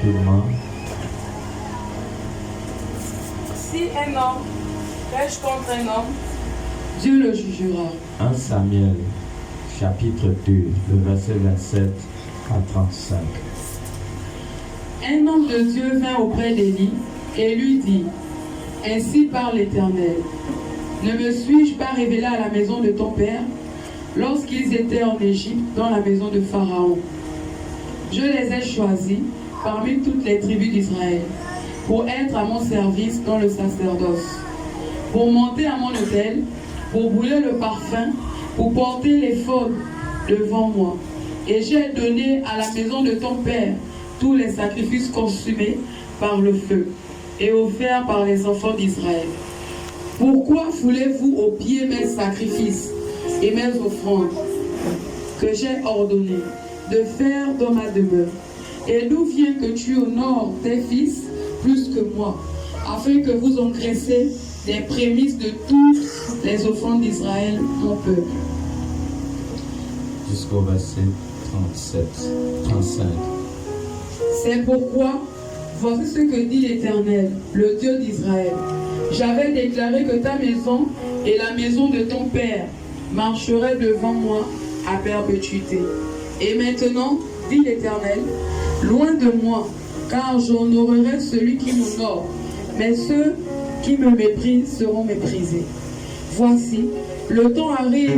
rapidement. Si un homme pêche contre un homme, Dieu le jugera. 1 Samuel, chapitre 2, le verset 27 à 35. Un homme de Dieu vint auprès d'Élie et lui dit, ainsi parle l'Éternel, ne me suis-je pas révélé à la maison de ton père lorsqu'ils étaient en Égypte dans la maison de Pharaon? Je les ai choisis parmi toutes les tribus d'Israël pour être à mon service dans le sacerdoce, pour monter à mon autel, pour brûler le parfum, pour porter l'éphod devant moi. Et j'ai donné à la maison de ton père tous les sacrifices consumés par le feu et offerts par les enfants d'Israël. Pourquoi foulez-vous aux pieds mes sacrifices et mes offrandes que j'ai ordonné de faire dans ma demeure? Et d'où vient que tu honores tes fils plus que moi, afin que vous engraissiez des prémices de toutes les offrandes d'Israël, mon peuple? Jusqu'au verset 37, 35. C'est pourquoi, voici ce que dit l'Éternel, le Dieu d'Israël. J'avais déclaré que ta maison et la maison de ton père marcheraient devant moi à perpétuité. Et maintenant, dit l'Éternel, loin de moi, car j'honorerai celui qui m'honore, mais ceux qui me méprisent seront méprisés. Voici, le temps arrive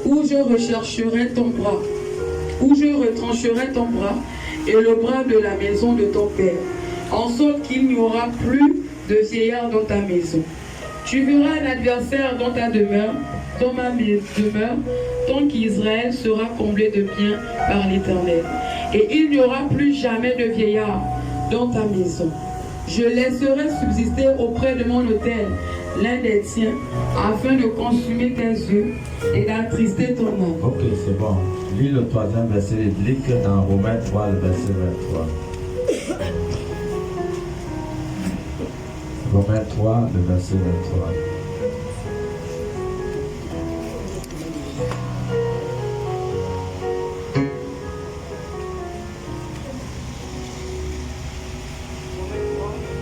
où je rechercherai ton bras, où je retrancherai ton bras et le bras de la maison de ton père, en sorte qu'il n'y aura plus de vieillard dans ta maison. Tu verras un adversaire dans ta demeure, dans ma demeure, tant qu'Israël sera comblé de biens par l'Éternel. Et il n'y aura plus jamais de vieillard dans ta maison. Je laisserai subsister auprès de mon autel l'un des tiens, afin de consumer tes yeux et d'attrister ton âme. Ok, c'est bon. Lis le troisième verset biblique dans Romains 3, le verset 23. Romains 3, le verset 23.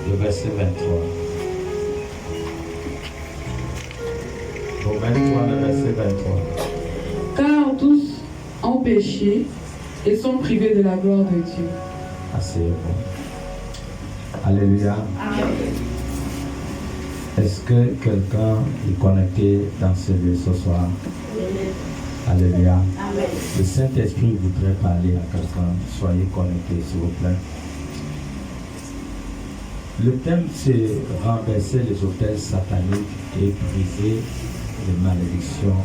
Le verset 23. Romains 3, le verset 23. Car tous ont péché et sont privés de la gloire de Dieu. Assez bon. Alléluia. Est-ce que quelqu'un est connecté dans ce lieu ce soir? Alléluia. Le Saint-Esprit voudrait parler à quelqu'un. Soyez connectés, s'il vous plaît. Le thème, c'est renverser les autels sataniques et briser les malédictions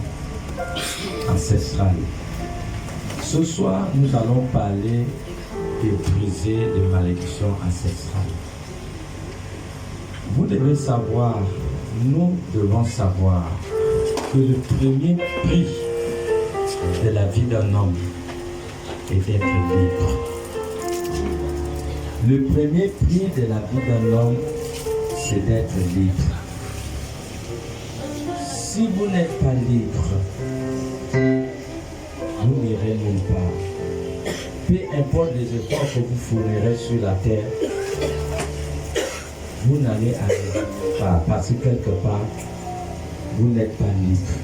ancestrales. Ce soir, nous allons parler de briser les malédictions ancestrales. Vous devez savoir, nous devons savoir que le premier prix de la vie d'un homme est d'être libre. Le premier prix de la vie d'un homme, c'est d'être libre. Si vous n'êtes pas libre, vous n'irez nulle part. Peu importe les efforts que vous fournirez sur la terre, vous n'allez aller pas, parce que quelque part, vous n'êtes pas libre.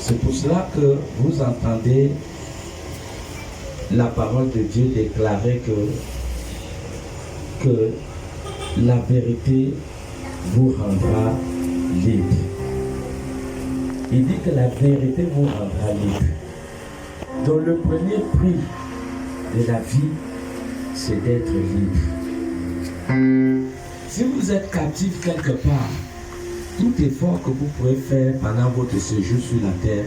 C'est pour cela que vous entendez la parole de Dieu déclarer que la vérité vous rendra libre. Il dit que la vérité vous rendra libre. Donc le premier prix de la vie, c'est d'être libre. Si vous êtes captif quelque part, tout effort que vous pourrez faire pendant votre séjour sur la terre,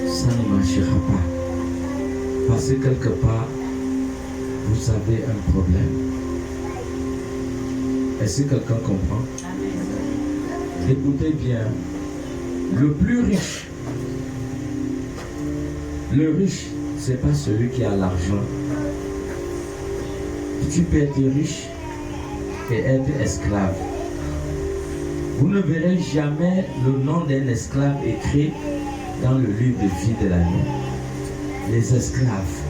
ça ne marchera pas. Parce que quelque part, vous avez un problème. Est-ce que quelqu'un comprend? Écoutez bien. Le plus riche, ce n'est pas celui qui a l'argent. Tu peux être riche et être esclave. Vous ne verrez jamais le nom d'un esclave écrit dans le livre de vie de l'année. Les esclaves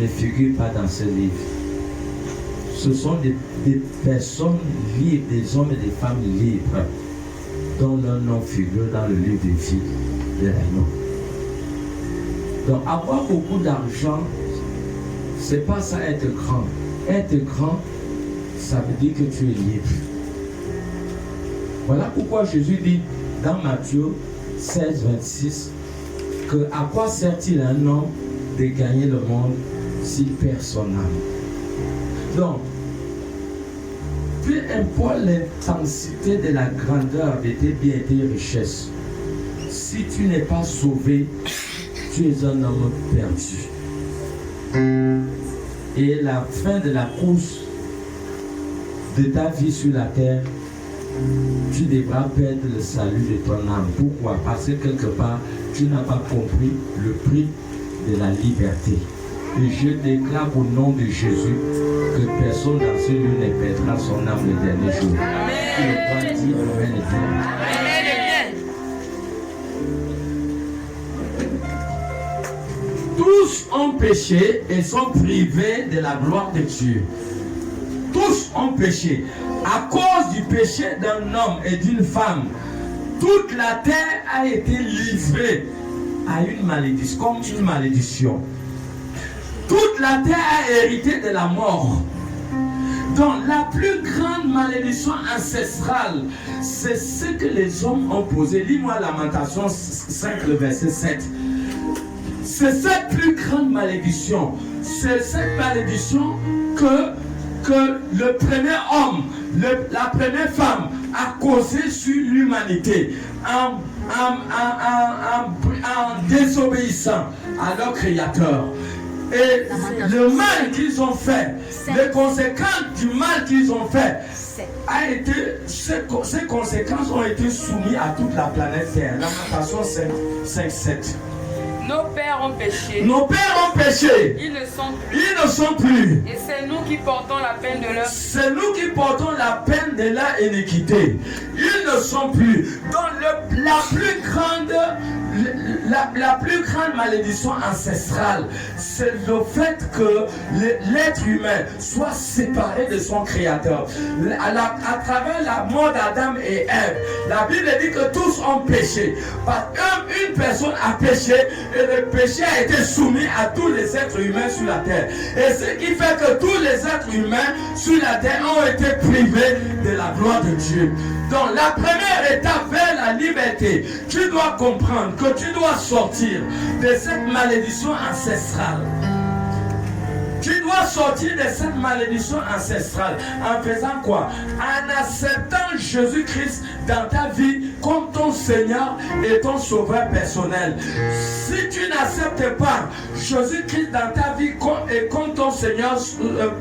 ne figurent pas dans ce livre. ce sont des personnes libres, des hommes et des femmes libres, dont leur nom figure dans le livre de vie de l'agneau. Donc avoir beaucoup d'argent, c'est pas ça être grand. Être grand, ça veut dire que tu es libre. Voilà pourquoi Jésus dit dans Matthieu 16, 26 que à quoi sert-il un homme de gagner le monde s'il perd son âme? Donc, peu importe l'intensité de la grandeur de tes biens et tes richesses, si tu n'es pas sauvé, tu es un homme perdu. Et la fin de la course de ta vie sur la terre, tu devras perdre le salut de ton âme. Pourquoi? Parce que quelque part, tu n'as pas compris le prix de la liberté. Et je déclare au nom de Jésus que personne dans ce lieu ne perdra son âme le dernier jour. Amen. Tous ont péché et sont privés de la gloire de Dieu. Tous ont péché. À cause du péché d'un homme et d'une femme, toute la terre a été livrée à une malédiction, comme une malédiction. Toute la terre a hérité de la mort. Donc la plus grande malédiction ancestrale, c'est ce que les hommes ont posé. Lis-moi Lamentation 5, le verset 7. C'est cette plus grande malédiction. C'est cette malédiction que le premier homme, la première femme a causé sur l'humanité en désobéissant à leur Créateur. Et le mal qu'ils ont fait, les conséquences du mal qu'ils ont fait, ces conséquences ont été soumises à toute la planète Terre. Lamentation 5, 7. Nos pères ont péché. Nos pères ont péché. Ils ne sont plus. Ils ne sont plus. Et c'est nous qui portons la peine de leur. C'est nous qui portons la peine de leur iniquité. Ils ne sont plus. Donc la plus grande malédiction ancestrale, c'est le fait que l'être humain soit séparé de son Créateur. À travers la mort d'Adam et Ève, la Bible dit que tous ont péché. Parce qu'une personne a péché et le péché a été soumis à tous les êtres humains sur la terre. Et ce qui fait que tous les êtres humains sur la terre ont été privés de la gloire de Dieu. Donc la première étape vers la liberté, tu dois comprendre que tu dois sortir de cette malédiction ancestrale. Tu dois sortir de cette malédiction ancestrale en faisant quoi? En acceptant Jésus-Christ dans ta vie comme ton Seigneur et ton Sauveur personnel. Si tu n'acceptes pas Jésus-Christ dans ta vie comme ton Seigneur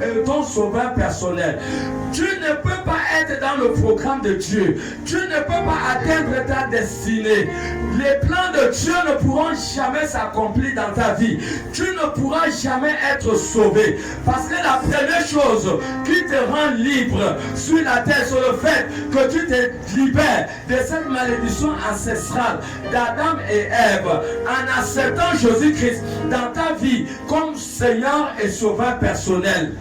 et ton Sauveur personnel, tu ne peux pas être dans le programme de Dieu. Tu ne peux pas atteindre ta destinée. Les plans de Dieu ne pourront jamais s'accomplir dans ta vie. Tu ne pourras jamais être sauvé. Parce que la première chose qui te rend libre sur la terre, c'est le fait que tu te libères de cette malédiction ancestrale d'Adam et Ève en acceptant Jésus-Christ dans ta vie comme Seigneur et Sauveur personnel.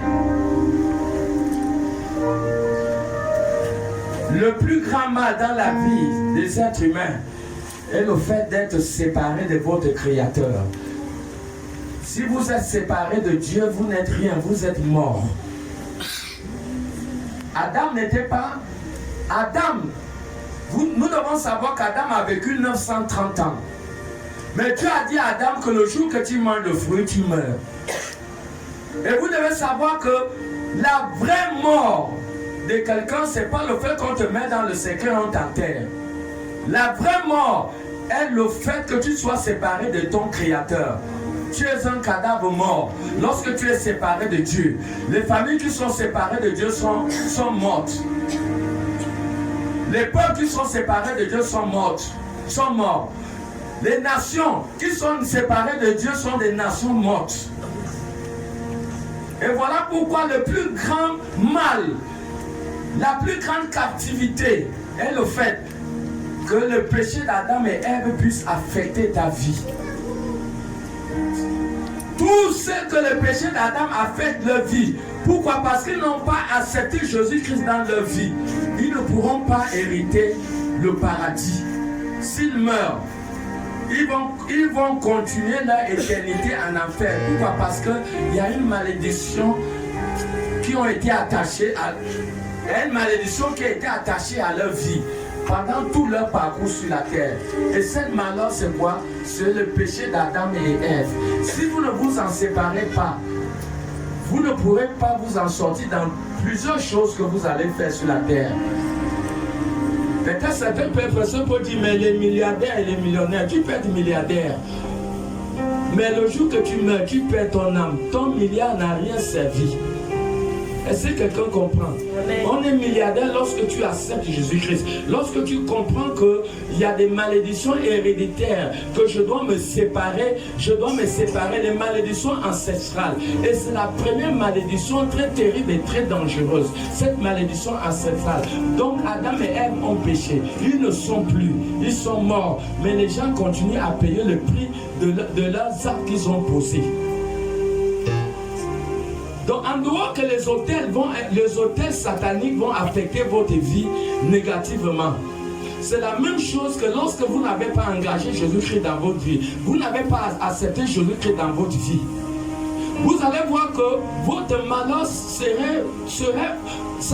Le plus grand mal dans la vie des êtres humains est le fait d'être séparé de votre Créateur. Si vous êtes séparé de Dieu, vous n'êtes rien, vous êtes mort. Adam n'était pas... nous devons savoir qu'Adam a vécu 930 ans. Mais Dieu a dit à Adam que le jour que tu manges le fruit, tu meurs. Et vous devez savoir que la vraie mort de quelqu'un, ce n'est pas le fait qu'on te met dans le cercueil, on t'enterre. La vraie mort est le fait que tu sois séparé de ton Créateur. Tu es un cadavre mort lorsque tu es séparé de Dieu. Les familles qui sont séparées de Dieu sont mortes. Les peuples qui sont séparés de Dieu sont morts. Les nations qui sont séparées de Dieu sont des nations mortes. Et voilà pourquoi le plus grand mal, la plus grande captivité est le fait que le péché d'Adam et Ève puisse affecter ta vie. Tous ceux que le péché d'Adam affecte leur vie. Pourquoi? Parce qu'ils n'ont pas accepté Jésus-Christ dans leur vie. Ils ne pourront pas hériter le paradis. S'ils meurent, ils vont continuer leur éternité en enfer. Pourquoi? Parce qu'il y a une malédiction qui ont été attachées à leur vie pendant tout leur parcours sur la terre. Et cette malheur, c'est quoi? C'est le péché d'Adam et Ève. Si vous ne vous en séparez pas, vous ne pourrez pas vous en sortir dans plusieurs choses que vous allez faire sur la terre. Peut-être certaines personnes peuvent dire, mais les milliardaires et les millionnaires, tu peux être milliardaire. Mais le jour que tu meurs, tu perds ton âme. Ton milliard n'a rien servi. Est-ce que quelqu'un comprend? Amen. On est milliardaire lorsque tu acceptes Jésus-Christ. Lorsque tu comprends qu'il y a des malédictions héréditaires, que je dois me séparer, des malédictions ancestrales. Et c'est la première malédiction très terrible et très dangereuse. Cette malédiction ancestrale. Donc Adam et Ève ont péché. Ils ne sont plus. Ils sont morts. Mais les gens continuent à payer le prix de leurs actes qu'ils ont posés. Donc, en dehors que les hôtels sataniques vont affecter votre vie négativement. C'est la même chose que lorsque vous n'avez pas engagé Jésus-Christ dans votre vie. Vous n'avez pas accepté Jésus-Christ dans votre vie. Vous allez voir que votre malheur ça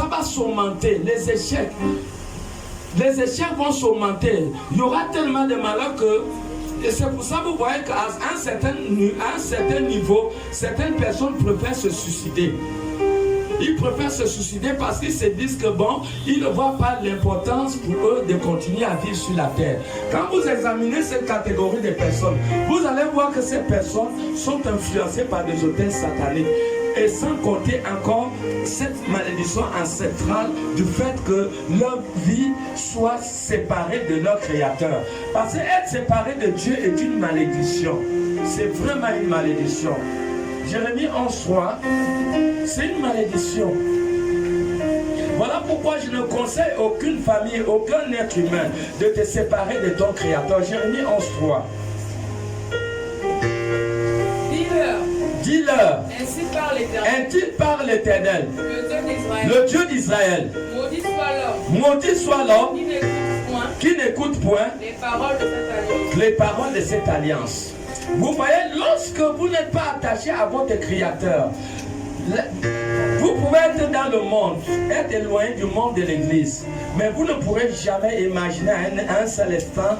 va s'augmenter. Les échecs vont s'augmenter. Il y aura tellement de malheurs que... Et c'est pour ça que vous voyez qu'à un certain niveau, certaines personnes préfèrent se suicider. Ils préfèrent se suicider parce qu'ils se disent que bon, ils ne voient pas l'importance pour eux de continuer à vivre sur la terre. Quand vous examinez cette catégorie de personnes, vous allez voir que ces personnes sont influencées par des hôtels sataniques. Et sans compter encore cette malédiction ancestrale du fait que leur vie soit séparée de leur Créateur. Parce qu'être séparé de Dieu est une malédiction. C'est vraiment une malédiction. Jérémie 11:3, c'est une malédiction. Voilà pourquoi je ne conseille aucune famille, aucun être humain de te séparer de ton Créateur. Jérémie 11:3. Dis-leur, ainsi parle l'Éternel, le Dieu d'Israël. Maudit soit l'homme qui n'écoute point les paroles de cette alliance. Vous voyez, lorsque vous n'êtes pas attaché à votre Créateur, vous pouvez être dans le monde, être éloigné du monde de l'Église, mais vous ne pourrez jamais imaginer à un seul instant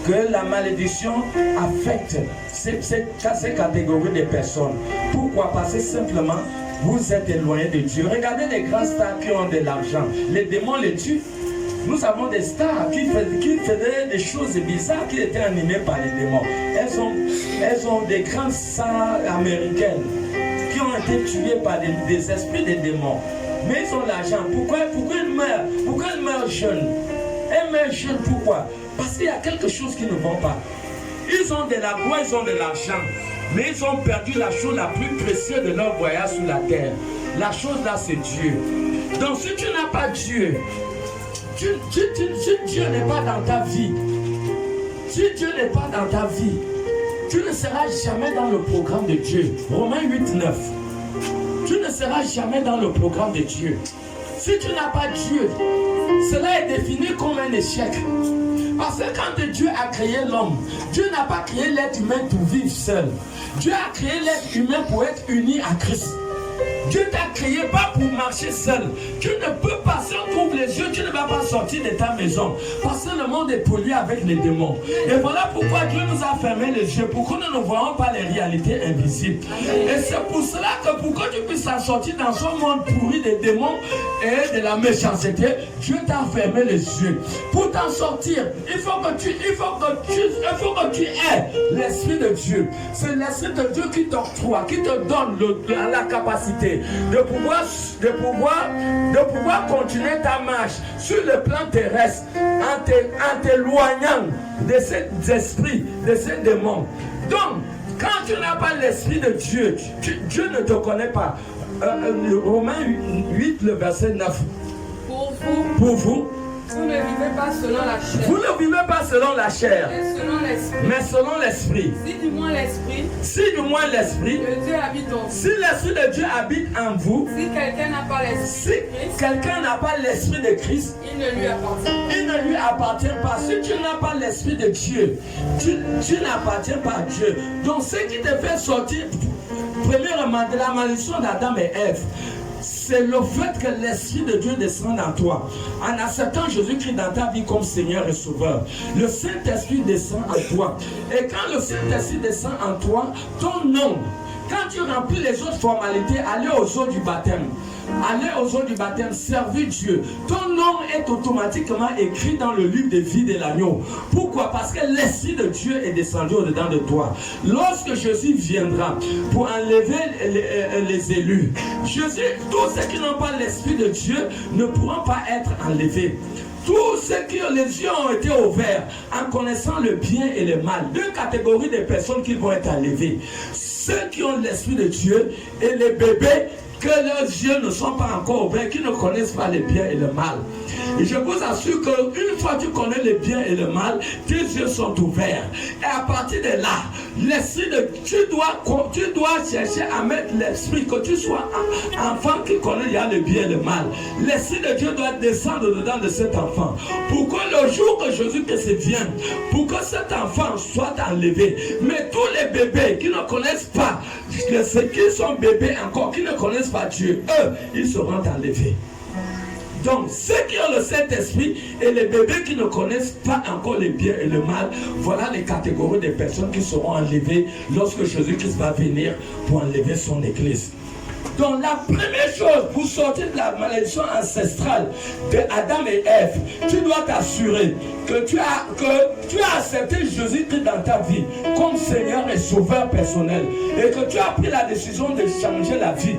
que la malédiction affecte ces catégories de personnes. Pourquoi? Parce que simplement, vous êtes éloigné de Dieu. Regardez les grands stars qui ont de l'argent. Les démons les tuent. Nous avons des stars qui faisaient des choses bizarres, qui étaient animées par les démons. Elles ont des grandes stars américaines qui ont été tuées par des esprits des démons. Mais ils ont l'argent. Pourquoi ils meurent? Pourquoi ils meurent jeunes? Elles meurent jeunes, pourquoi? Parce qu'il y a quelque chose qui ne va pas. Ils ont de la gloire, ils ont de l'argent. Mais ils ont perdu la chose la plus précieuse de leur voyage sur la terre. La chose là, c'est Dieu. Donc si tu n'as pas Dieu, si Dieu n'est pas dans ta vie, si Dieu n'est pas dans ta vie, tu ne seras jamais dans le programme de Dieu. Romains 8:9. Tu ne seras jamais dans le programme de Dieu. Si tu n'as pas Dieu, cela est défini comme un échec. Parce que quand Dieu a créé l'homme, Dieu n'a pas créé l'être humain pour vivre seul. Dieu a créé l'être humain pour être uni à Christ. Dieu t'a créé pas pour marcher seul. Tu ne peux pas, si on trouve les yeux, tu ne vas pas sortir de ta maison. Parce que le monde est pollué avec les démons. Et voilà pourquoi Dieu nous a fermé les yeux, pour que nous ne voyons pas les réalités invisibles. Et c'est pour cela que pour que tu puisses en sortir dans ce monde pourri des démons et de la méchanceté, Dieu t'a fermé les yeux. Pour t'en sortir, il faut que tu aies l'Esprit de Dieu. C'est l'Esprit de Dieu qui t'octroie, qui te donne la capacité de pouvoir continuer ta marche sur le plan terrestre en t'éloignant de ces esprits, de ces démons. Donc, quand tu n'as pas l'Esprit de Dieu, Dieu ne te connaît pas. Romains 8, le verset 9. Pour vous, Vous ne vivez pas selon la chair, Vous ne vivez pas selon la chair, mais selon l'esprit. mais selon l'esprit. Si du moins l'esprit Si du moins l'esprit, de Dieu habite en vous. si l'esprit de Dieu habite en vous, Si quelqu'un n'a pas l'esprit si de Christ, quelqu'un n'a pas l'esprit de Christ, il ne lui appartient pas. il ne lui appartient pas. Si tu n'as pas l'esprit de Dieu, tu n'appartiens pas à Dieu. Donc ce qui te fait sortir, premièrement, de la malédiction d'Adam et Ève, c'est le fait que l'Esprit de Dieu descende en toi. En acceptant Jésus-Christ dans ta vie comme Seigneur et Sauveur, le Saint-Esprit descend en toi. Et quand le Saint-Esprit descend en toi, ton nom, quand tu remplis les autres formalités, aller aux eaux du baptême. Aller aux eaux du baptême, servir Dieu. Ton nom est automatiquement écrit dans le livre de vie de l'agneau. Pourquoi? Parce que l'Esprit de Dieu est descendu au-dedans de toi. Lorsque Jésus viendra pour enlever les élus, Jésus, tous ceux qui n'ont pas l'Esprit de Dieu ne pourront pas être enlevés. Tous ceux qui les yeux ont été ouverts en connaissant le bien et le mal. Deux catégories de personnes qui vont être enlevées. Ceux qui ont l'Esprit de Dieu et les bébés que leurs yeux ne sont pas encore ouverts, qui ne connaissent pas le bien et le mal. Et je vous assure qu'une fois que tu connais le bien et le mal, tes yeux sont ouverts. Et à partir de là, l'esprit de tu dois chercher à mettre l'esprit, que tu sois un enfant qui connaît il y a le bien et le mal. L'esprit de Dieu doit descendre dedans de cet enfant. Pour que le jour que Jésus-Christ vienne, pour que cet enfant soit enlevé. Mais tous les bébés qui ne connaissent pas, ceux qui sont bébés encore, qui ne connaissent pas Dieu, eux, ils seront enlevés. Donc, ceux qui ont le Saint-Esprit et les bébés qui ne connaissent pas encore le bien et le mal, voilà les catégories de personnes qui seront enlevées lorsque Jésus-Christ va venir pour enlever son Église. Donc, la première chose pour sortir de la malédiction ancestrale de Adam et Ève, tu dois t'assurer que tu as accepté Jésus-Christ dans ta vie comme Seigneur et Sauveur personnel et que tu as pris la décision de changer la vie.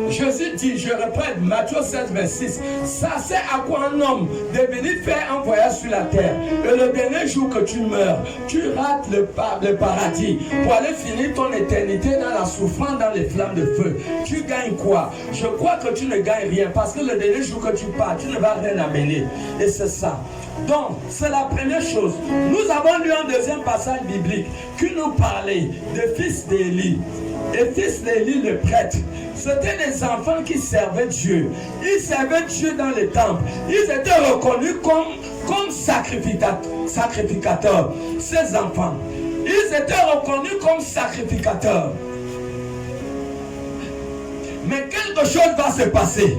Jésus dit, je reprends Matthieu 16, 26, ça c'est à quoi un homme de venir faire un voyage sur la terre. Et le dernier jour que tu meurs, tu rates le paradis pour aller finir ton éternité dans la souffrance, dans les flammes de feu. Tu gagnes quoi? Je crois que tu ne gagnes rien parce que le dernier jour que tu pars, tu ne vas rien amener. Et c'est ça. Donc, c'est la première chose. Nous avons lu un deuxième passage biblique qui nous parlait des fils d'Élie. Et fils d'Élie, le prêtre, c'était des enfants qui servaient Dieu. Ils servaient Dieu dans les temples. Ils étaient reconnus comme sacrificateurs. Ces enfants, ils étaient reconnus comme sacrificateurs. Mais quelque chose va se passer.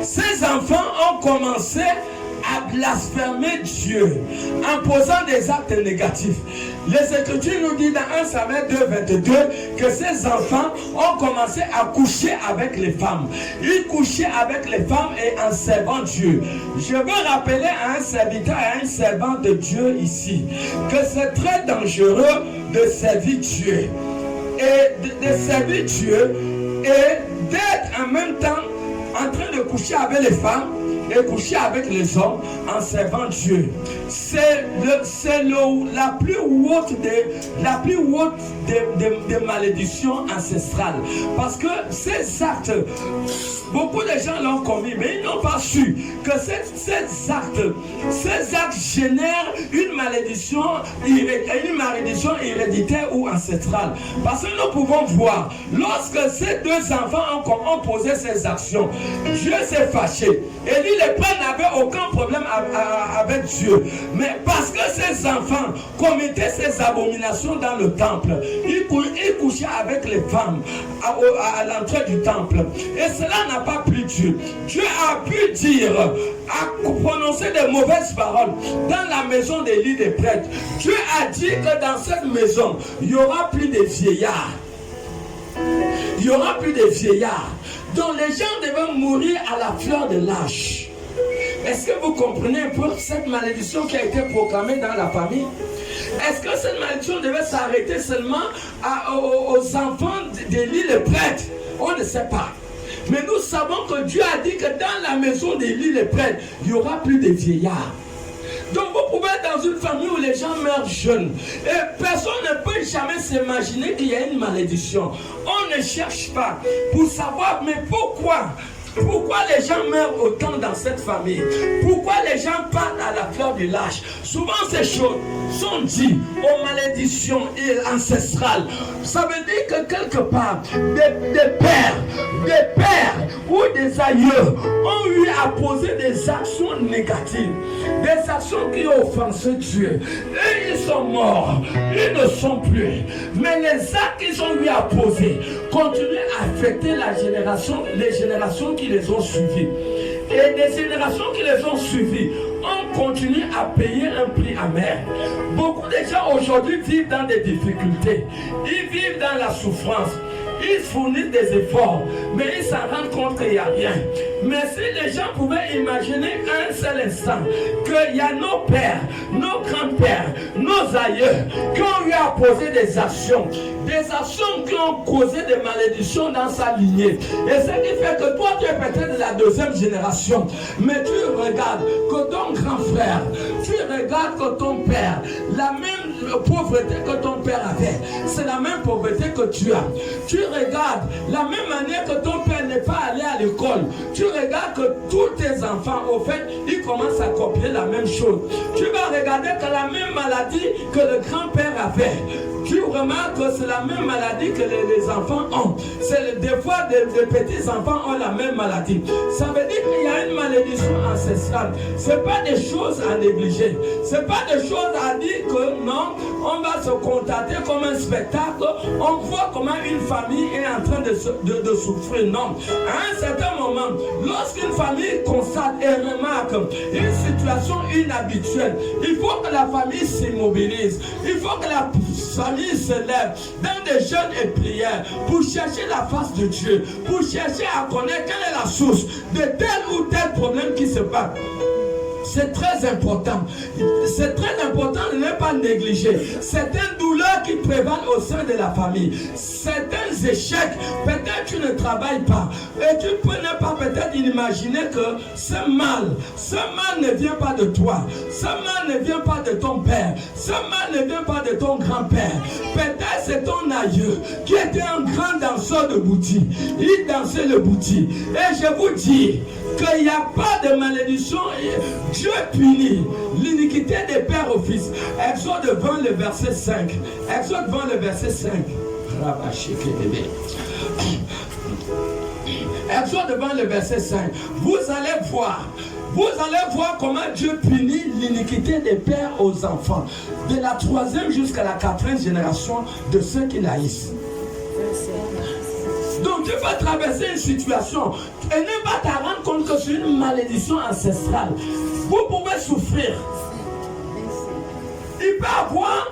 Ces enfants ont commencé à blasphémer Dieu en posant des actes négatifs. Les Écritures nous disent dans 1 Samuel 2, 22 que ces enfants ont commencé à coucher avec les femmes. Ils couchaient avec les femmes et en servant Dieu. Je veux rappeler à un serviteur et à un servant de Dieu ici que c'est très dangereux de servir Dieu. Et de servir Dieu et d'être en même temps en train de coucher avec les femmes et coucher avec les hommes en servant Dieu. C'est la plus haute des malédictions ancestrales. Parce que ces actes, beaucoup de gens l'ont commis, mais ils n'ont pas su que ces actes génèrent une malédiction héréditaire ou ancestrale. Parce que nous pouvons voir, lorsque ces deux enfants ont posé ces actions, Dieu s'est fâché. Élie le prêtre n'avait aucun problème avec Dieu. Mais parce que ces enfants commettaient ces abominations dans le temple, ils couchaient avec les femmes à l'entrée du temple. Et cela n'a pas plu Dieu. Dieu a pu dire, a prononcé de mauvaises paroles dans la maison d'Élie des prêtres. Dieu a dit que dans cette maison, il n'y aura plus de vieillards. Il n'y aura plus de vieillards. Donc les gens devaient mourir à la fleur de l'âge. Est-ce que vous comprenez un peu cette malédiction qui a été proclamée dans la famille? Est-ce que cette malédiction devait s'arrêter seulement aux enfants d'Élie le prêtre? On ne sait pas. Mais nous savons que Dieu a dit que dans la maison d'Élie le prêtre, il n'y aura plus de vieillards. Donc vous pouvez être dans une famille où les gens meurent jeunes. Et personne ne peut jamais s'imaginer qu'il y a une malédiction. On ne cherche pas pour savoir, mais pourquoi Pourquoi les gens meurent autant dans cette famille? Pourquoi les gens partent à la fleur de l'âge? Souvent ces choses sont dites aux malédictions ancestrales. Ça veut dire que quelque part, des pères ou des aïeux ont eu à poser des actions négatives, des actions qui ont offensé Dieu. Et ils sont morts, ils ne sont plus. Mais les actes qu'ils ont eu à poser continuent à affecter les générations qui les ont suivis. Et les générations qui les ont suivis ont continué à payer un prix amer. Beaucoup de gens aujourd'hui vivent dans des difficultés. Ils vivent dans la souffrance. Ils fournissent des efforts, mais ils s'en rendent compte qu'il n'y a rien. Mais si les gens pouvaient imaginer un seul instant qu'il y a nos pères, nos grands-pères, nos aïeux qui ont eu à poser des actions qui ont causé des malédictions dans sa lignée. Et ce qui fait que toi, tu es peut-être de la deuxième génération, mais tu regardes que ton grand frère, tu regardes que ton père, la même pauvreté que ton père avait, c'est la même pauvreté que tu as. Tu regardes la même manière que ton père n'est pas allé à l'école. Tu regardes que tous tes enfants, au fait, ils commencent à copier la même chose. Tu vas regarder que la même maladie que le grand-père avait. Tu remarques que c'est la même maladie que les enfants ont. Des fois, des petits-enfants ont la même maladie. Ça veut dire qu'il y a une malédiction ancestrale. Ce n'est pas des choses à négliger. Ce n'est pas des choses à dire que non, on va se contenter comme un spectacle. On voit comment une famille est en train de souffrir. Non. À un certain moment, lorsqu'une famille constate et remarque une situation inhabituelle, il faut que la famille s'immobilise. Il faut que la famille se lève dans des jeûnes et prières pour chercher la face de Dieu, pour chercher à connaître quelle est la source de tel ou tel problème qui se passe. C'est très important. C'est très important de ne pas négliger certaines douleurs qui prévalent au sein de la famille. Certains échecs, peut-être tu ne travailles pas. Et tu peux ne pas peut-être imaginer que ce mal ne vient pas de toi. Ce mal ne vient pas de ton père. Ce mal ne vient pas de ton grand-père. Peut-être c'est ton aïeux qui était un grand danseur de bouti. Il dansait le bouti. Et je vous dis qu'il n'y a pas de malédiction. Dieu punit l'iniquité des pères au fils. Exode 20, le verset 5. Exode 20, le verset 5. Exode 20, le verset 5. Vous allez voir comment Dieu punit l'iniquité des pères aux enfants. De la 3e jusqu'à la 4e génération de ceux qui l'haïssent. Donc tu vas traverser une situation et ne pas te rendre compte que c'est une malédiction ancestrale. Vous pouvez souffrir. Il peut avoir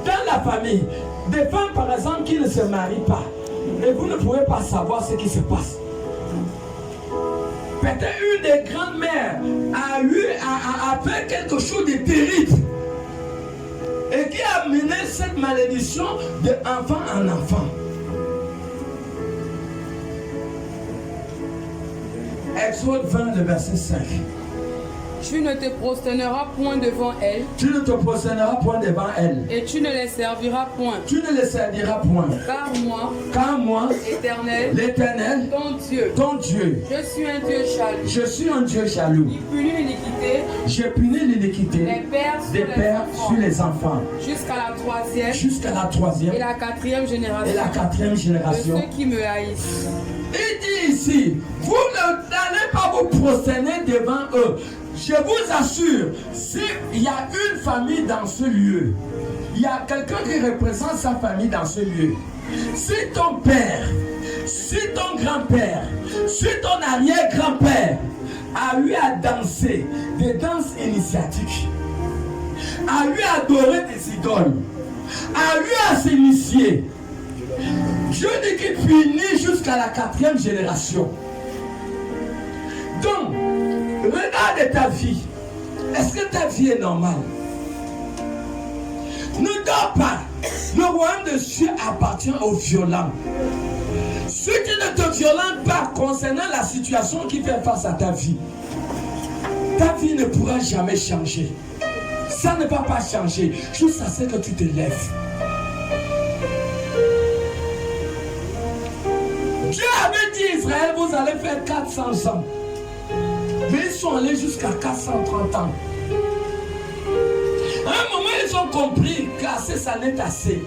dans la famille des femmes par exemple qui ne se marient pas. Et vous ne pouvez pas savoir ce qui se passe. Peut-être une des grandes-mères a fait quelque chose de terrible. Et qui a mené cette malédiction de enfant en enfant. Exode 20, le verset 5. Tu ne te prosterneras point devant elle. Tu ne te prosterneras point devant elle. Et tu ne les serviras point. Tu ne les serviras point. Car moi, l'Éternel, ton Dieu, je suis un Dieu jaloux. Je suis un Dieu jaloux. Il punit l'iniquité. Je punis l'iniquité des pères sur les enfants. Jusqu'à la 3e. Et la 4e De génération. ceux qui me haïssent. Il dit ici, vous n'allez pas vous prosterner devant eux. Je vous assure, s'il y a une famille dans ce lieu, il y a quelqu'un qui représente sa famille dans ce lieu. Si ton père, si ton grand-père, si ton arrière-grand-père a eu à danser des danses initiatiques, a eu à adorer des idoles, a eu à s'initier, Dieu dit qu'il punit jusqu'à la 4e génération. Donc, regarde ta vie. Est-ce que ta vie est normale? Ne dors pas. Le royaume de Dieu appartient aux violents. Ceux qui ne te violentent pas concernant la situation qui fait face à ta vie ne pourra jamais changer. Ça ne va pas changer jusqu'à ce que tu te lèves. Dieu d'Israël, vous allez faire 400 ans. Mais ils sont allés jusqu'à 430 ans. À un moment, ils ont compris qu'assez, ça n'est assez.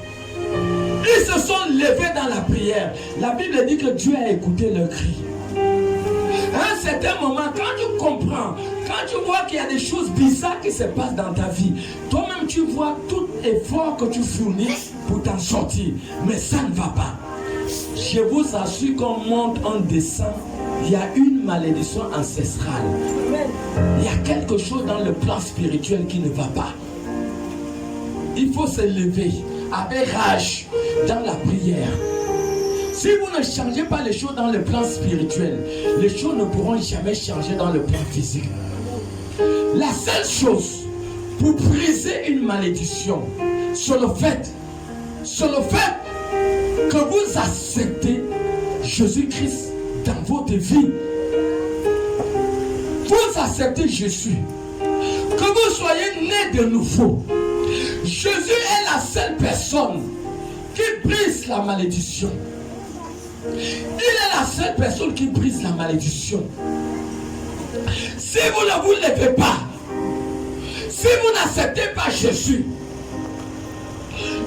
Ils se sont levés dans la prière. La Bible dit que Dieu a écouté leur cri. À un certain moment, quand tu comprends, quand tu vois qu'il y a des choses bizarres qui se passent dans ta vie, toi-même tu vois tout effort que tu fournis pour t'en sortir. Mais ça ne va pas. Je vous assure qu'on monte, on descend. Il y a une malédiction ancestrale. Il y a quelque chose dans le plan spirituel qui ne va pas. Il faut se lever avec rage dans la prière. Si vous ne changez pas les choses dans le plan spirituel, les choses ne pourront jamais changer dans le plan physique. La seule chose pour briser une malédiction, c'est le fait que vous acceptez Jésus-Christ dans votre vie. Vous acceptez Jésus. Que vous soyez né de nouveau. Jésus est la seule personne qui brise la malédiction. Il est la seule personne qui brise la malédiction. Si vous ne vous levez pas, si vous n'acceptez pas Jésus,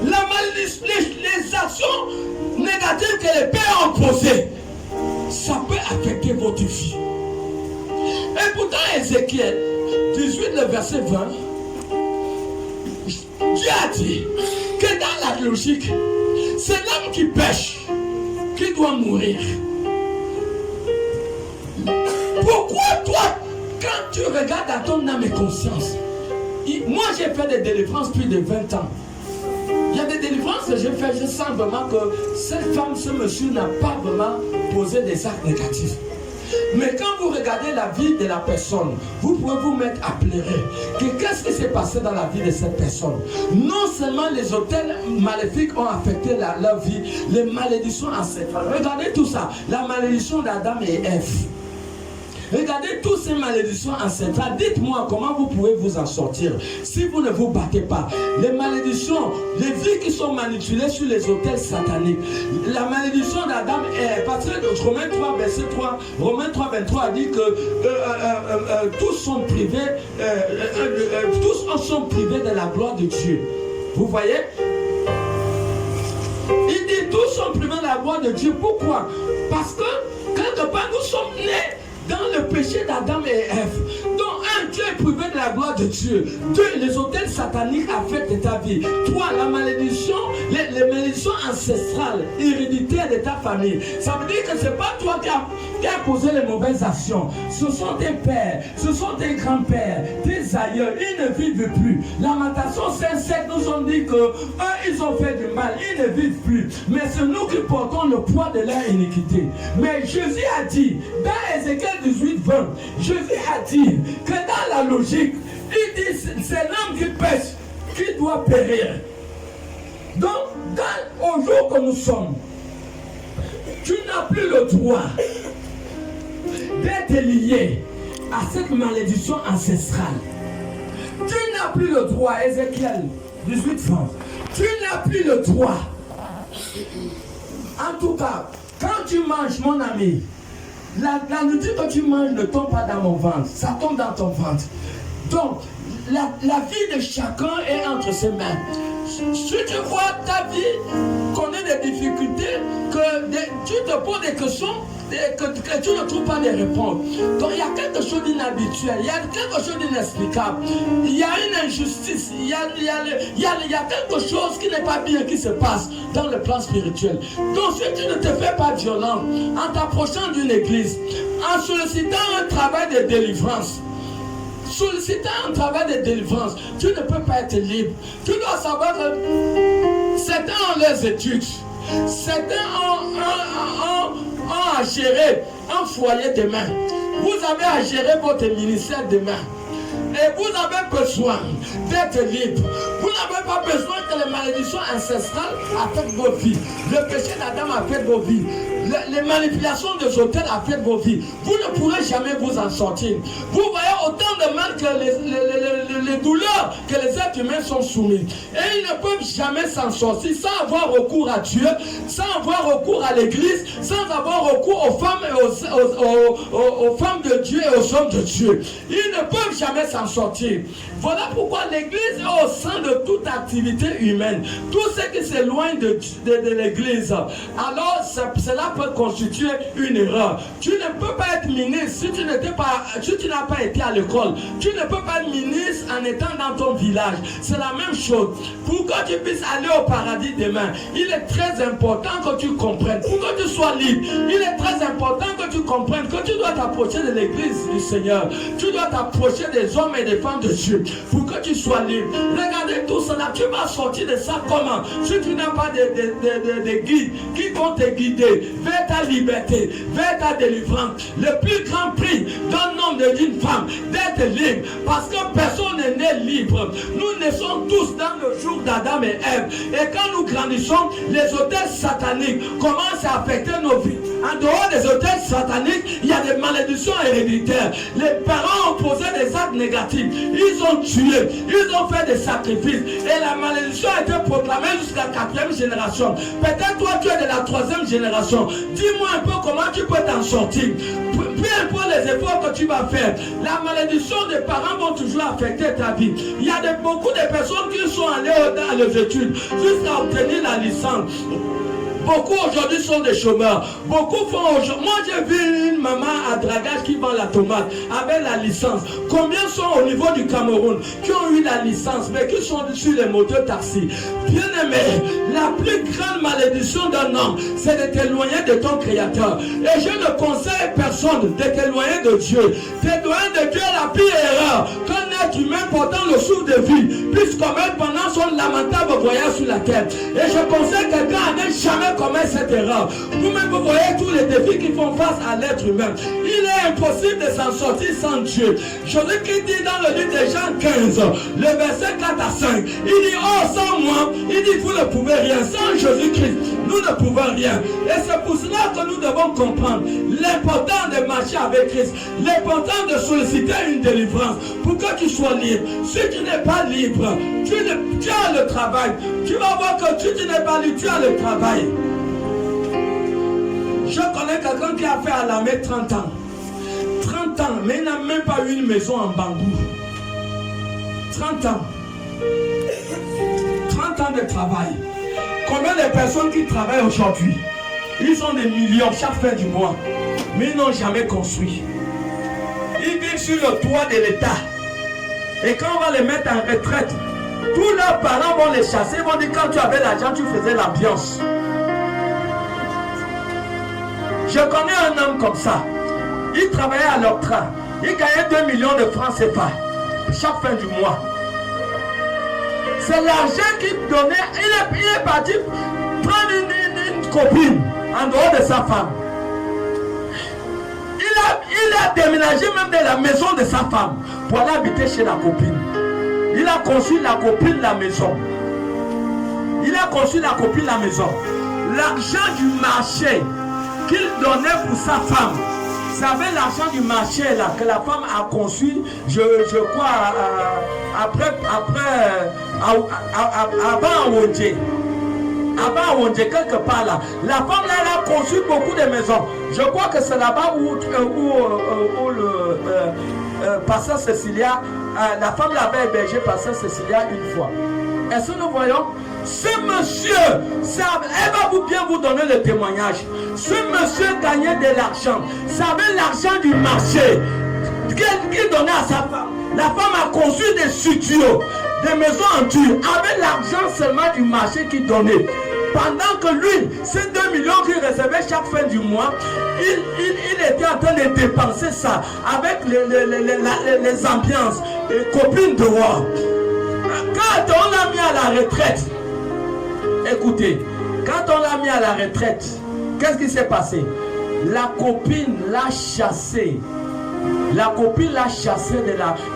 la malédiction, les actions négatives que les pères ont posées, ça peut affecter votre vie. Et pourtant, Ézéchiel 18, le verset 20, Dieu a dit que dans la logique, c'est l'homme qui pêche qui doit mourir. Pourquoi toi, quand tu regardes à ton âme et conscience, moi j'ai fait des délivrances plus de 20 ans. Il y a des délivrances que j'ai fait, je sens vraiment que cette femme, ce monsieur n'a pas vraiment posé des actes négatifs. Mais quand vous regardez la vie de la personne, vous pouvez vous mettre à pleurer. Qu'est-ce qui s'est passé dans la vie de cette personne? Non seulement les hôtels maléfiques ont affecté leur vie, les malédictions ancestrales. Regardez tout ça, la malédiction d'Adam et Ève. Regardez toutes ces malédictions ancestrales. Dites-moi comment vous pouvez vous en sortir si vous ne vous battez pas. Les malédictions, les vies qui sont manipulées sur les autels sataniques. La malédiction d'Adam est, parce que Romains 3, verset 3, Romains 3, 23 dit que tous sont privés, tous sont privés de la gloire de Dieu. Vous voyez? Il dit tous sont privés de la gloire de Dieu. Pourquoi? Parce que quelque part nous sommes nés dans le péché d'Adam et Ève. Donc, Dieu est privé de la gloire de Dieu. Deux, les hôtels sataniques affectent ta vie. Trois, la malédiction, les malédictions ancestrales, héréditaires de ta famille. Ça veut dire que ce n'est pas toi qui as posé les mauvaises actions. Ce sont tes pères, ce sont tes grands-pères, tes aïeux. Ils ne vivent plus. Lamentation 5:7 nous ont dit que eux, ils ont fait du mal. Ils ne vivent plus. Mais c'est nous qui portons le poids de leur iniquité. Mais Jésus a dit, dans Ézéchiel 18, 20, Jésus a dit que dans la logique, il dit c'est l'homme qui pêche qui doit périr. Donc, au jour que nous sommes, tu n'as plus le droit d'être lié à cette malédiction ancestrale. Tu n'as plus le droit, Ézéchiel 18, 20, tu n'as plus le droit. En tout cas, quand tu manges, mon ami, la nourriture que tu manges ne tombe pas dans mon ventre, ça tombe dans ton ventre. Donc, la vie de chacun est entre ses mains. Si tu vois ta vie connaît des difficultés, tu te poses des questions, que tu ne trouves pas de réponses. Donc il y a quelque chose d'inhabituel, il y a quelque chose d'inexplicable, il y a une injustice, il y a quelque chose qui n'est pas bien qui se passe dans le plan spirituel. Donc si tu ne te fais pas violent en t'approchant d'une église, en sollicitant un travail de délivrance, tu ne peux pas être libre. Tu dois savoir que certains ont leurs études, certains ont à gérer un foyer demain. Vous avez à gérer votre ministère demain. Et vous avez besoin d'être libre. Vous n'avez pas besoin que les malédictions ancestrales affectent vos vies. Le péché d'Adam affecte vos vies. Les manipulations des autels affectent vos vies. Vous ne pourrez jamais vous en sortir. Vous voyez autant de mal que les douleurs que les êtres humains sont soumis. Et ils ne peuvent jamais s'en sortir sans avoir recours à Dieu, sans avoir recours à l'église, sans avoir recours aux femmes et aux femmes de Dieu et aux hommes de Dieu. Ils ne peuvent jamais s'en sortir. Voilà pourquoi l'église est au sein de toute activité humaine. Tout ce qui s'éloigne de l'église, alors cela peut constituer une erreur. Tu ne peux pas être ministre si tu n'as pas été à l'école. Tu ne peux pas être ministre en étant dans ton village. C'est la même chose. Pour que tu puisses aller au paradis demain, il est très important que tu comprennes. Pour que tu sois libre, il est très important que tu comprennes que tu dois t'approcher de l'église du Seigneur. Tu dois t'approcher des hommes et des femmes de Dieu pour que tu sois libre. Regardez tout cela. Tu vas sortir de ça comment? Si tu n'as pas de guide qui vont te guider vers ta liberté, vers ta délivrance. Le plus grand prix d'un homme et d'une femme d'être libre, parce que personne n'est né libre. Nous naissons tous dans le jour d'Adam et Ève. Et quand nous grandissons, les autels sataniques commencent à affecter nos vies. En dehors des autels sataniques, il y a des malédictions héréditaires. Les parents ont posé des actes négatifs. Ils ont tué, ils ont fait des sacrifices. Et la malédiction a été proclamée jusqu'à la 4e génération. Peut-être toi tu es de la 3e génération. Dis-moi un peu comment tu peux t'en sortir. Peu importe les efforts que tu vas faire, la malédiction des parents vont toujours affecter ta vie. Il y a beaucoup de personnes qui sont allées dans les études jusqu'à obtenir la licence. Beaucoup aujourd'hui sont des chômeurs. Beaucoup font aujourd'hui. Moi j'ai vu une maman à Dragage qui vend la tomate avec la licence. Combien sont au niveau du Cameroun qui ont eu la licence mais qui sont sur les moteurs taxis? Bien aimé, la plus grande malédiction d'un homme, c'est de t'éloigner de ton Créateur. Et je ne conseille personne de t'éloigner de Dieu. T'éloigner de Dieu est la pire erreur qu'un être humain portant le souffle de vie puisse commettre pendant son lamentable voyage sur la terre. Et je conseille quelqu'un à ne jamais commettre cette erreur. Vous-même vous voyez tous les défis qui font face à l'être humain. Il est impossible de s'en sortir sans Dieu. Jésus qui dit dans le livre de Jean 15, le verset 4 à 5, il dit, oh sans moi, il dit, vous ne pouvez rien. Sans Jésus-Christ, nous ne pouvons rien. Et c'est pour cela que nous devons comprendre l'important de marcher avec Christ, l'important de solliciter une délivrance pour que tu sois libre. Si tu n'es pas libre, tu as le travail. Tu vas voir que si tu n'es pas libre, tu as le travail. Je connais quelqu'un qui a fait à l'armée 30 ans. 30 ans, mais il n'a même pas eu une maison en bambou. 30 ans. 30 ans de travail. Combien de personnes qui travaillent aujourd'hui? Ils ont des millions chaque fin du mois, mais ils n'ont jamais construit. Ils vivent sur le toit de l'État. Et quand on va les mettre en retraite, tous leurs parents vont les chasser. Ils vont dire, quand tu avais l'argent, tu faisais l'ambiance. Je connais un homme comme ça. Il travaillait à l'Octroi. Il gagnait 2 millions de francs CFA chaque fin du mois. C'est l'argent qu'il donnait. Il est parti prendre une copine en dehors de sa femme. Il a déménagé même de la maison de sa femme pour aller habiter chez la copine. Il a construit la copine la maison. Il a construit la copine la maison. L'argent du marché qu'il donnait pour sa femme, c'est avec l'argent du marché là que la femme a construit, je crois, avant Wondje. Avant Wondje, quelque part là. La femme là, elle a construit beaucoup de maisons. Je crois que c'est là-bas où le pasteur Cécilia, la femme l'avait hébergé pasteur Cécilia une fois. Est-ce que nous voyons? Ce monsieur, elle va bien vous donner le témoignage. Ce monsieur gagnait de l'argent. C'est avec l'argent du marché qu'il donnait à sa femme. La femme a construit des studios, des maisons en dur, avec l'argent seulement du marché qu'il donnait. Pendant que lui, ces 2 millions qu'il recevait chaque fin du mois, il était en train de dépenser ça avec les ambiances, les copines dehors. Quand on l'a mis à la retraite, écoutez, quand on l'a mis à la retraite, qu'est-ce qui s'est passé? La copine l'a chassé La copine l'a chassé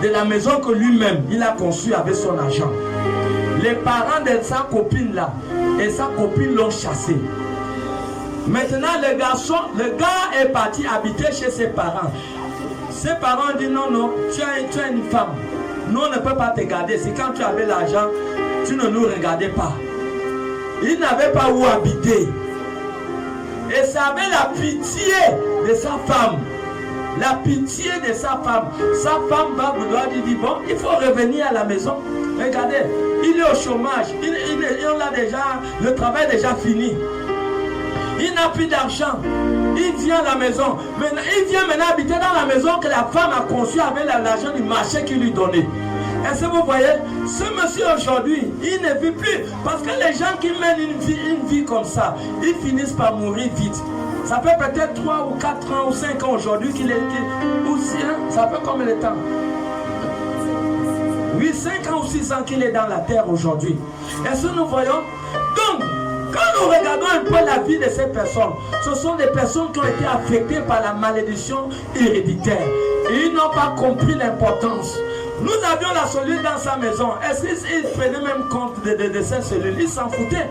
de la maison que lui-même, il a conçue avec son argent. Les parents de sa copine là et sa copine l'ont chassé. Maintenant, le gars est parti habiter chez ses parents. Ses parents ont dit non, non, tu es une femme. Nous, on ne peut pas te garder. C'est quand tu avais l'argent, tu ne nous regardais pas. Il n'avait pas où habiter. Et ça avait la pitié de sa femme. La pitié de sa femme. Sa femme va vouloir lui dire, bon, il faut revenir à la maison. Regardez, il est au chômage. Il a déjà, le travail est déjà fini. Il n'a plus d'argent. Il vient à la maison. Maintenant, il vient maintenant habiter dans la maison que la femme a conçue avec l'argent du marché qu'il lui donnait. Est-ce que vous voyez, ce monsieur aujourd'hui, il ne vit plus. Parce que les gens qui mènent une vie comme ça, ils finissent par mourir vite. Ça fait peut-être 3 ou 4 ans ou 5 ans aujourd'hui qu'il est... Ou 6 ans, ça fait combien de temps? Oui, 5 ans ou 6 ans qu'il est dans la terre aujourd'hui. Est-ce que nous voyons? Donc, quand nous regardons un peu la vie de ces personnes, ce sont des personnes qui ont été affectées par la malédiction héréditaire. Et ils n'ont pas compris l'importance. Nous avions la cellule dans sa maison. Est-ce qu'ils prenaient même compte de cette cellule? Ils s'en foutaient.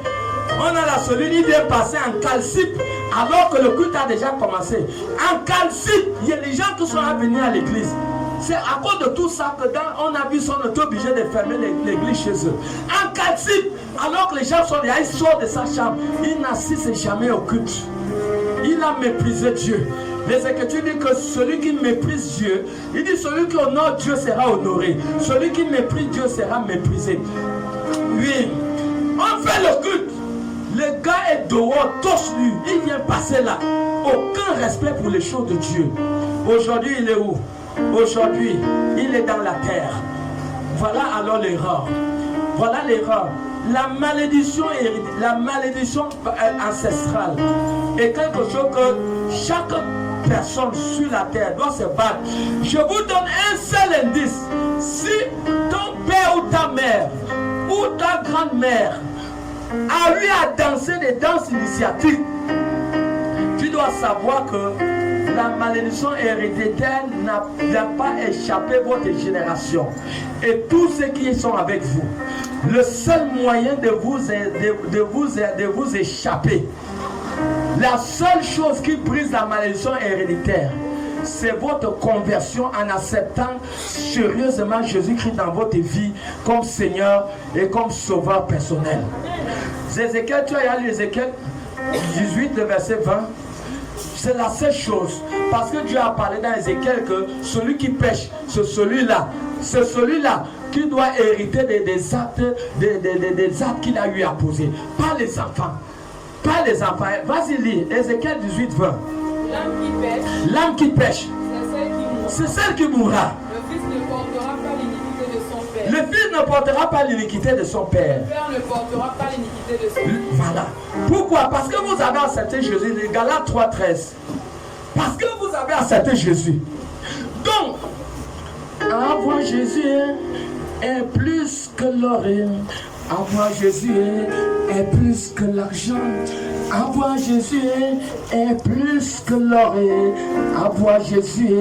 On a la cellule, il vient passer en calcipe alors que le culte a déjà commencé. En calcipe, il y a des gens qui sont venus à l'église. C'est à cause de tout ça que on a vu qu'on était obligé de fermer l'église chez eux. En calcipe, alors que les gens sont là, ils sortent de sa chambre. Il n'assiste jamais au culte. Il a méprisé Dieu. Les Écritures disent que celui qui méprise Dieu, il dit celui qui honore Dieu sera honoré. Celui qui méprise Dieu sera méprisé. Oui, on fait le culte. Le gars est dehors, torse nu. Il vient passer là. Aucun respect pour les choses de Dieu. Aujourd'hui, il est où? Aujourd'hui, il est dans la terre. Voilà alors l'erreur. Voilà l'erreur. La malédiction ancestrale est quelque chose que chaque personne sur la terre doit se battre. Je vous donne un seul indice. Si ton père ou ta mère ou ta grand-mère a eu à danser des danses initiatiques, tu dois savoir que la malédiction héréditaire n'a pas échappé votre génération et tous ceux qui sont avec vous. Le seul moyen de vous échapper, la seule chose qui brise la malédiction héréditaire, c'est votre conversion en acceptant sérieusement Jésus-Christ dans votre vie comme Seigneur et comme Sauveur personnel. Ézéchiel, tu as lu Ézéchiel 18, le verset 20. C'est la seule chose. Parce que Dieu a parlé dans Ézéchiel que celui qui pêche, c'est celui-là qui doit hériter des actes qu'il a eu à poser. Pas les enfants. Pas les enfants. Vas-y, lis. Ézéchiel 18, 20. L'âme qui pêche, c'est celle qui mourra. Le fils ne portera pas l'iniquité de son père. Le père ne portera pas l'iniquité de son père. Voilà. Pourquoi? Parce que vous avez accepté Jésus. Galates 3:13. Parce que vous avez accepté Jésus. Donc, avoir Jésus est plus que l'or. Avoir Jésus est plus que l'argent. Avoir Jésus est plus que l'or. Avoir Jésus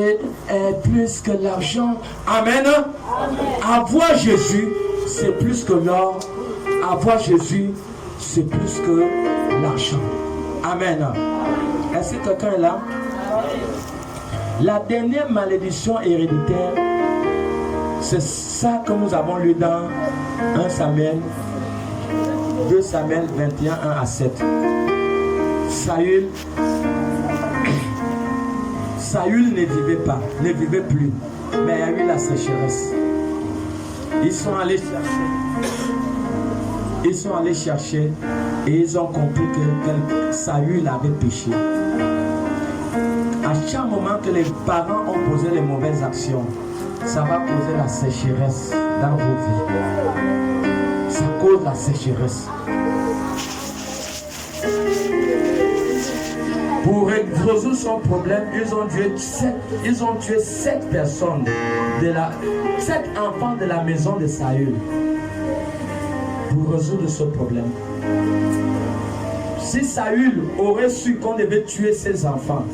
est plus que l'argent. Amen. Avoir Jésus, c'est plus que l'or. Avoir Jésus, c'est plus que l'argent. Amen. Est-ce que quelqu'un est là? La dernière malédiction héréditaire, c'est ça que nous avons lu dans 1 Samuel, 2 Samuel 21, 1 à 7. Saül ne vivait plus, mais il y a eu la sécheresse. Ils sont allés chercher et ils ont compris que Saül avait péché. À chaque moment que les parents ont posé les mauvaises actions, ça va causer la sécheresse dans vos vies. Ça cause la sécheresse. Pour résoudre son problème, ils ont tué 7 personnes, 7 enfants de la maison de Saül. Pour résoudre ce problème. Si Saül aurait su qu'on devait tuer ses enfants,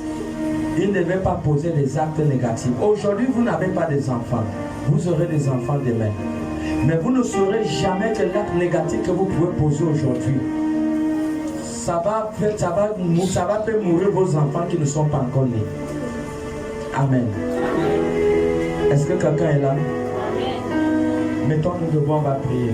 il ne devait pas poser des actes négatifs. Aujourd'hui, vous n'avez pas des enfants. Vous aurez des enfants demain. Mais vous ne saurez jamais que l'acte négatif que vous pouvez poser aujourd'hui, ça va faire mourir vos enfants qui ne sont pas encore nés. Amen. Est-ce que quelqu'un est là? Mettons-nous debout, on va prier.